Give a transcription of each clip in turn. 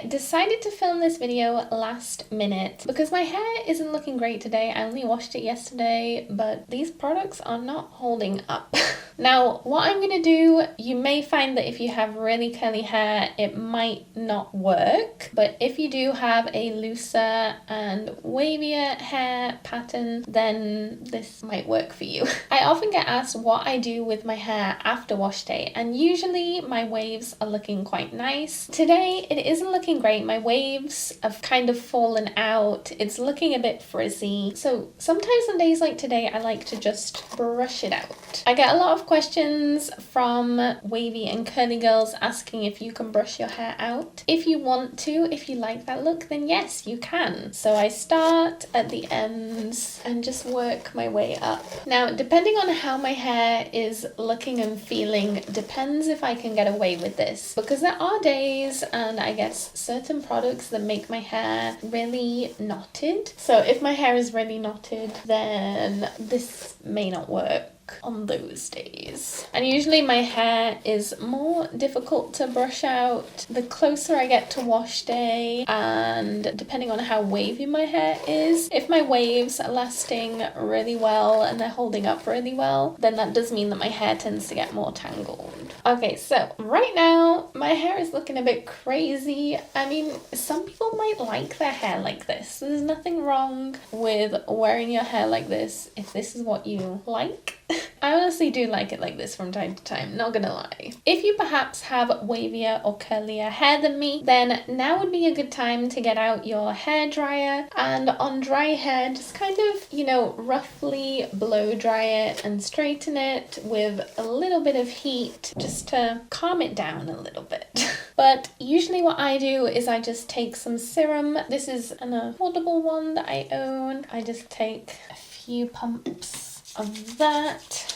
I decided to film this video last minute because my hair isn't looking great today. I only washed it yesterday, but these products are not holding up. Now, what I'm going to do, you may find that if you have really curly hair, it might not work. But if you do have a looser and wavier hair pattern, then this might work for you. I often get asked what I do with my hair after wash day, and usually my waves are looking quite nice. Today, it isn't looking great. My waves have kind of fallen out. It's looking a bit frizzy. So sometimes on days like today, I like to just brush it out. I get a lot of questions from wavy and curly girls asking if you can brush your hair out. If you want to, if you like that look, then yes, you can. So I start at the ends and just work my way up. Now, depending on how my hair is looking and feeling, depends if I can get away with this, because there are days and I guess certain products that make my hair really knotted. So if my hair is really knotted, then this may not work on those days. And usually my hair is more difficult to brush out the closer I get to wash day, and depending on how wavy my hair is. If my waves are lasting really well and they're holding up really well, then that does mean that my hair tends to get more tangled. Okay, so right now my hair is looking a bit crazy. I mean, some people might like their hair like this. There's nothing wrong with wearing your hair like this if this is what you like. I honestly do like it like this from time to time, not gonna lie. If you perhaps have wavier or curlier hair than me, then now would be a good time to get out your hair dryer, and on dry hair, just kind of, you know, roughly blow dry it and straighten it with a little bit of heat just to calm it down a little bit. But usually what I do is I just take some serum. This is an affordable one that I own. I just take a few pumps of that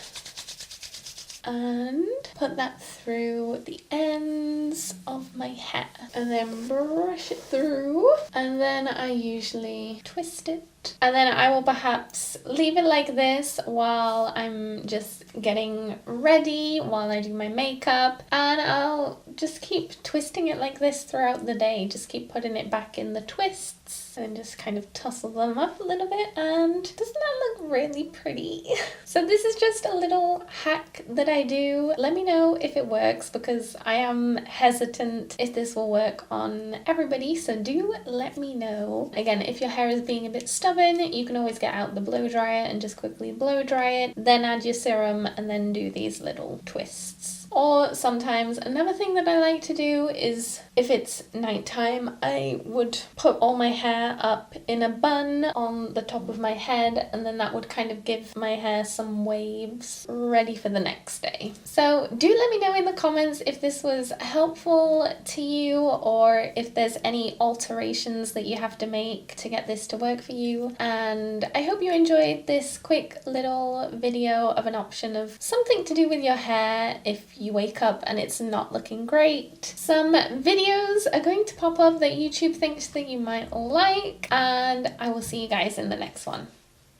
and put that through the ends of my hair and then brush it through, and then I usually twist it. And then I will perhaps leave it like this while I'm just getting ready, while I do my makeup, and I'll just keep twisting it like this throughout the day. Just keep putting it back in the twists and just kind of tussle them up a little bit, and doesn't that look really pretty? So this is just a little hack that I do. Let me know if it works, because I am hesitant if this will work on everybody, so do let me know. Again, if your hair is being a bit stubborn, you can always get out the blow dryer and just quickly blow dry it, then add your serum and then do these little twists. Or sometimes another thing that I like to do is, if it's nighttime, I would put all my hair up in a bun on the top of my head, and then that would kind of give my hair some waves ready for the next day. So do let me know in the comments if this was helpful to you, or if there's any alterations that you have to make to get this to work for you. And I hope you enjoyed this quick little video of an option of something to do with your hair if you wake up and it's not looking great. Some videos are going to pop up that YouTube thinks that you might like, and I will see you guys in the next one.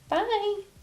Bye!